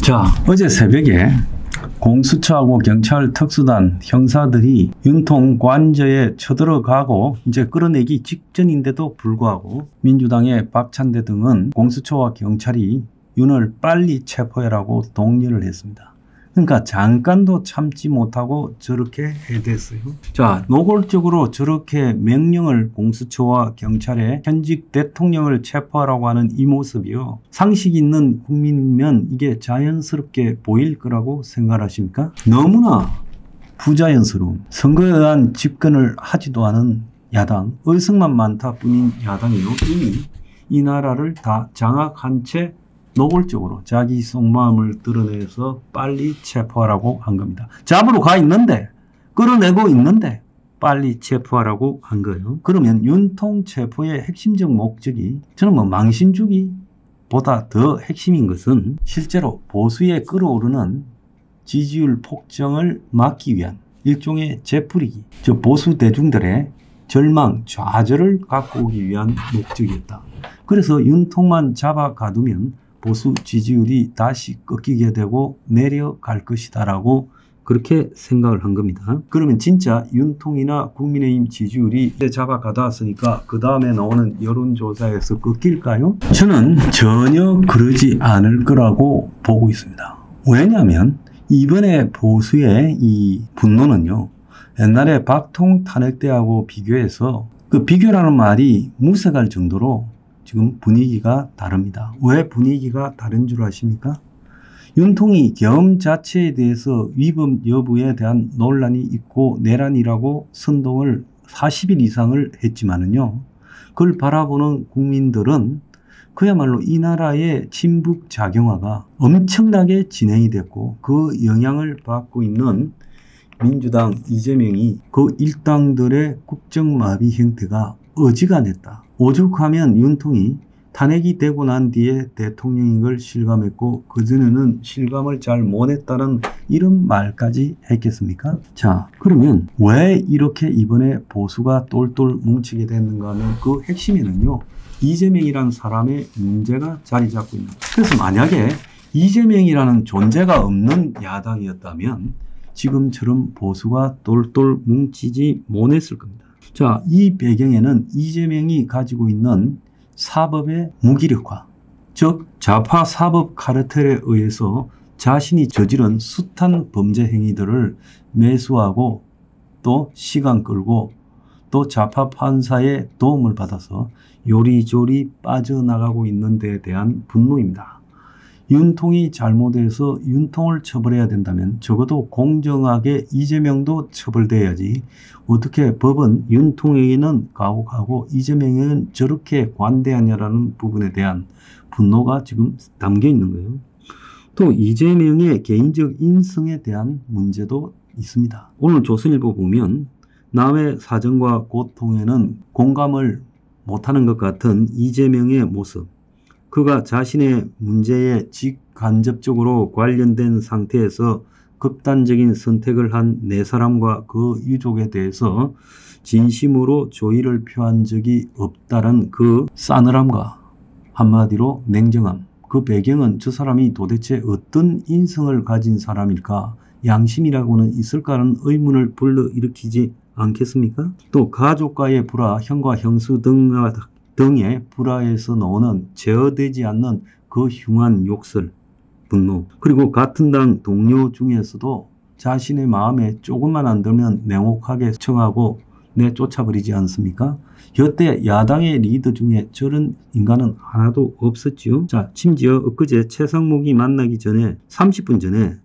자, 어제 새벽에 공수처하고 경찰 특수단 형사들이 윤통 관저에 쳐들어가고 이제 끌어내기 직전인데도 불구하고 민주당의 박찬대 등은 공수처와 경찰이 윤을 빨리 체포해라고 독려를 했습니다. 그러니까 잠깐도 참지 못하고 저렇게 해댔어요. 자, 노골적으로 저렇게 명령을 공수처와 경찰에 현직 대통령을 체포하라고 하는 이 모습이요. 상식 있는 국민이면 이게 자연스럽게 보일 거라고 생각하십니까? 너무나 부자연스러운 선거에 대한 집권을 하지도 않은 야당, 의석만 많다 뿐인 야당이요. 이미 이 나라를 다 장악한 채 노골적으로 자기 속마음을 드러내서 빨리 체포하라고 한 겁니다. 잡으러 가 있는데, 끌어내고 있는데 빨리 체포하라고 한 거예요. 그러면 윤통 체포의 핵심적 목적이 저는 망신 주기보다 더 핵심인 것은 실제로 보수에 끌어오르는 지지율 폭정을 막기 위한 일종의 재풀이기, 저 보수 대중들의 절망, 좌절을 갖고 오기 위한 목적이었다. 그래서 윤통만 잡아 가두면 보수 지지율이 다시 꺾이게 되고 내려갈 것이다라고 그렇게 생각을 한 겁니다. 그러면 진짜 윤통이나 국민의힘 지지율이 잡아 가다왔으니까 그 다음에 나오는 여론조사에서 꺾일까요? 저는 전혀 그러지 않을 거라고 보고 있습니다. 왜냐하면 이번에 보수의 이 분노는요, 옛날에 박통 탄핵 때하고 비교해서 그 비교라는 말이 무색할 정도로 지금 분위기가 다릅니다. 왜 분위기가 다른 줄 아십니까? 윤통이 계엄 자체에 대해서 위법 여부에 대한 논란이 있고 내란이라고 선동을 40일 이상을 했지만은요, 그걸 바라보는 국민들은 그야말로 이 나라의 친북 작용화가 엄청나게 진행이 됐고 그 영향을 받고 있는 민주당 이재명이 그 일당들의 국정마비 형태가 어지간했다. 오죽하면 윤통이 탄핵이 되고 난 뒤에 대통령인 걸 실감했고 그전에는 실감을 잘 못했다는 이런 말까지 했겠습니까? 자, 그러면 왜 이렇게 이번에 보수가 똘똘 뭉치게 됐는가 하면 그 핵심에는요, 이재명이라는 사람의 문제가 자리 잡고 있는 거예요. 그래서 만약에 이재명이라는 존재가 없는 야당이었다면 지금처럼 보수가 똘똘 뭉치지 못했을 겁니다. 자, 이 배경에는 이재명이 가지고 있는 사법의 무기력화, 즉 좌파 사법 카르텔에 의해서 자신이 저지른 숱한 범죄 행위들을 매수하고 또 시간 끌고 또 좌파 판사의 도움을 받아서 요리조리 빠져나가고 있는 데에 대한 분노입니다. 윤통이 잘못해서 윤통을 처벌해야 된다면 적어도 공정하게 이재명도 처벌돼야지 어떻게 법은 윤통에게는 가혹하고 이재명에게는 저렇게 관대하냐라는 부분에 대한 분노가 지금 담겨 있는 거예요. 또 이재명의 개인적 인성에 대한 문제도 있습니다. 오늘 조선일보 보면 남의 사정과 고통에는 공감을 못하는 것 같은 이재명의 모습, 그가 자신의 문제에 직간접적으로 관련된 상태에서 극단적인 선택을 한 네 사람과 그 유족에 대해서 진심으로 조의를 표한 적이 없다는 그 싸늘함과 한마디로 냉정함, 그 배경은 저 사람이 도대체 어떤 인성을 가진 사람일까, 양심이라고는 있을까라는 의문을 불러일으키지 않겠습니까? 또 가족과의 불화, 형과 형수 등의 불화에서 나오는 제어되지 않는 그 흉한 욕설, 분노, 그리고 같은 당 동료 중에서도 자신의 마음에 조금만 안 들면 냉혹하게 청하고 내쫓아버리지 않습니까? 여태 야당의 리더 중에 저런 인간은 하나도 없었지요. 자, 심지어 엊그제 최상목이 만나기 전에 30분 전에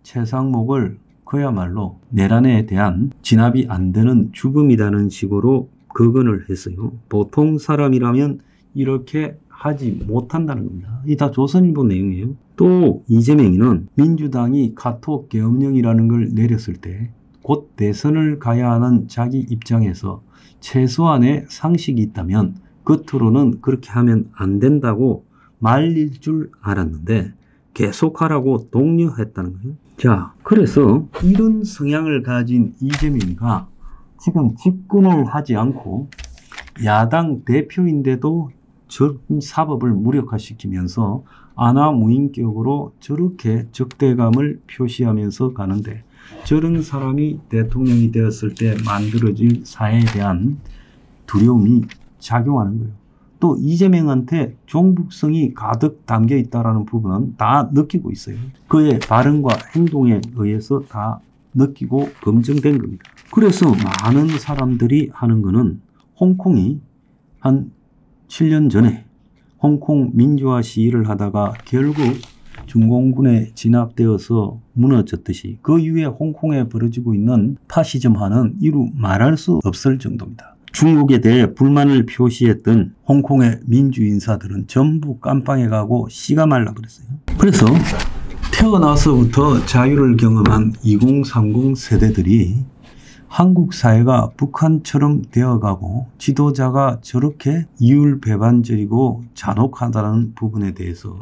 최상목을 그야말로 내란에 대한 진압이 안 되는 죽음이라는 식으로 거건을 했어요. 보통 사람이라면 이렇게 하지 못한다는 겁니다. 이 다 조선일보 내용이에요. 또 이재명이는 민주당이 카톡 계엄령이라는 걸 내렸을 때 곧 대선을 가야 하는 자기 입장에서 최소한의 상식이 있다면 겉으로는 그렇게 하면 안 된다고 말릴 줄 알았는데 계속하라고 독려했다는 거예요. 자, 그래서 이런 성향을 가진 이재명이가 지금 집권을 하지 않고 야당 대표인데도 저 사법을 무력화시키면서 안하무인격으로 저렇게 적대감을 표시하면서 가는데, 저런 사람이 대통령이 되었을 때 만들어질 사회에 대한 두려움이 작용하는 거예요. 또 이재명한테 종북성이 가득 담겨 있다는 부분은 다 느끼고 있어요. 그의 발언과 행동에 의해서 다 느끼고 검증된 겁니다. 그래서 많은 사람들이 하는 거는, 홍콩이 한 7년 전에 홍콩 민주화 시위를 하다가 결국 중공군에 진압되어서 무너졌듯이 그 이후에 홍콩에 벌어지고 있는 파시즘화는 이루 말할 수 없을 정도입니다. 중국에 대해 불만을 표시했던 홍콩의 민주인사들은 전부 깜빵에 가고 씨가 말라버렸어요. 그래서 태어나서부터 자유를 경험한 2030 세대들이 한국 사회가 북한처럼 되어가고 지도자가 저렇게 이율배반적이고 잔혹하다는 부분에 대해서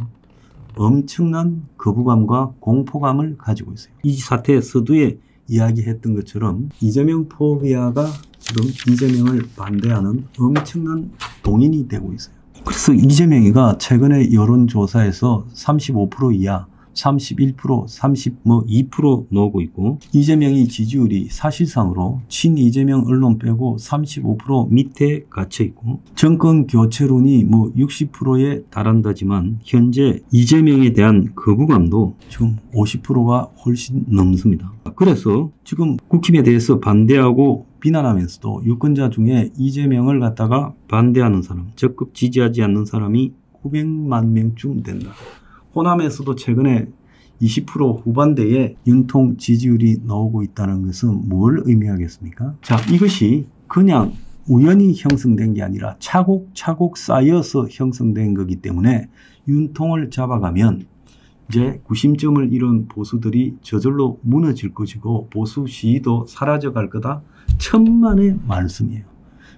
엄청난 거부감과 공포감을 가지고 있어요. 이 사태 서두에 이야기했던 것처럼 이재명 포비아가 지금 이재명을 반대하는 엄청난 동인이 되고 있어요. 그래서 이재명이가 최근에 여론조사에서 35% 이하, 31%, 2% 나오고 있고, 이재명이 지지율이 사실상으로 친이재명 언론 빼고 35% 밑에 갇혀 있고, 정권 교체론이 60%에 달한다지만 현재 이재명에 대한 거부감도 지금 50%가 훨씬 넘습니다. 그래서 지금 국힘에 대해서 반대하고 비난하면서도 유권자 중에 이재명을 갖다가 반대하는 사람, 적극 지지하지 않는 사람이 900만 명쯤 된다. 호남에서도 최근에 20% 후반대에 윤통 지지율이 나오고 있다는 것은 뭘 의미하겠습니까? 자, 이것이 그냥 우연히 형성된 게 아니라 차곡차곡 쌓여서 형성된 거기 때문에 윤통을 잡아가면 이제 구심점을 이룬 보수들이 저절로 무너질 것이고 보수 시위도 사라져갈 거다. 천만의 말씀이에요.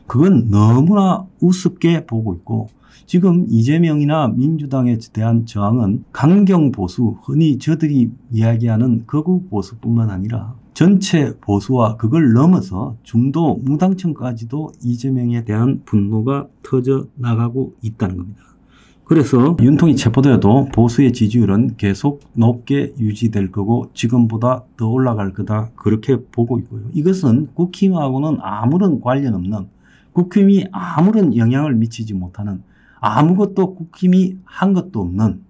그건 너무나 우습게 보고 있고, 지금 이재명이나 민주당에 대한 저항은 강경보수, 흔히 저들이 이야기하는 극우 보수뿐만 아니라 전체 보수와 그걸 넘어서 중도 무당층까지도 이재명에 대한 분노가 터져 나가고 있다는 겁니다. 그래서 윤통이 체포되어도 보수의 지지율은 계속 높게 유지될 거고 지금보다 더 올라갈 거다, 그렇게 보고 있고요. 이것은 국힘하고는 아무런 관련 없는, 국힘이 아무런 영향을 미치지 못하는, 아무것도 국힘이 한 것도 없는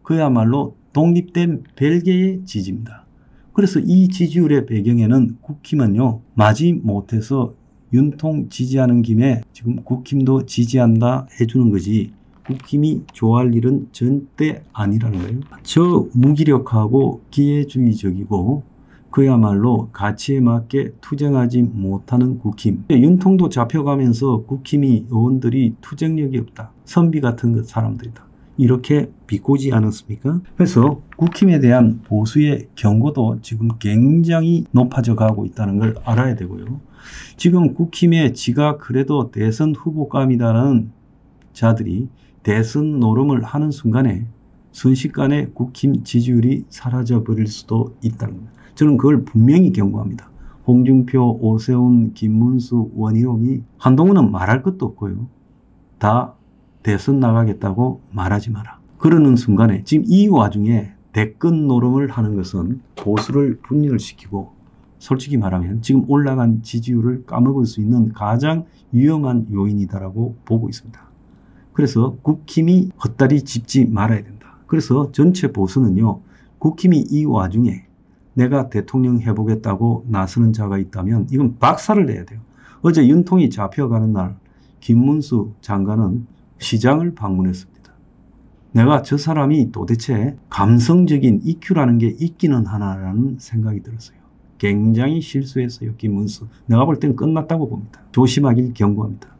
그야말로 독립된 별개의 지지입니다. 그래서 이 지지율의 배경에는 국힘은요, 마지못해서 윤통 지지하는 김에 지금 국힘도 지지한다 해주는 거지, 국힘이 좋아할 일은 절대 아니라는 거예요. 저 무기력하고 기회주의적이고 그야말로 가치에 맞게 투쟁하지 못하는 국힘. 윤통도 잡혀가면서 국힘이 의원들이 투쟁력이 없다, 선비 같은 사람들이다, 이렇게 비꼬지 않았습니까? 그래서 국힘에 대한 보수의 경고도 지금 굉장히 높아져 가고 있다는 걸 알아야 되고요. 지금 국힘에 지가 그래도 대선 후보감이라는 자들이 대선 노름을 하는 순간에 순식간에 국힘 지지율이 사라져 버릴 수도 있다는 겁니다. 저는 그걸 분명히 경고합니다. 홍준표, 오세훈, 김문수, 원희룡이, 한동훈은 말할 것도 없고요. 다 대선 나가겠다고 말하지 마라. 그러는 순간에 지금 이 와중에 대권 노름을 하는 것은 보수를 분열시키고 솔직히 말하면 지금 올라간 지지율을 까먹을 수 있는 가장 위험한 요인이다라고 보고 있습니다. 그래서 국힘이 헛다리 짚지 말아야 된다. 그래서 전체 보수는요, 국힘이 이 와중에 내가 대통령 해보겠다고 나서는 자가 있다면 이건 박살을 내야 돼요. 어제 윤통이 잡혀가는 날 김문수 장관은 시장을 방문했습니다. 내가 저 사람이 도대체 감성적인 EQ라는 게 있기는 하나라는 생각이 들었어요. 굉장히 실수했어요, 김문수. 내가 볼 땐 끝났다고 봅니다. 조심하길 경고합니다.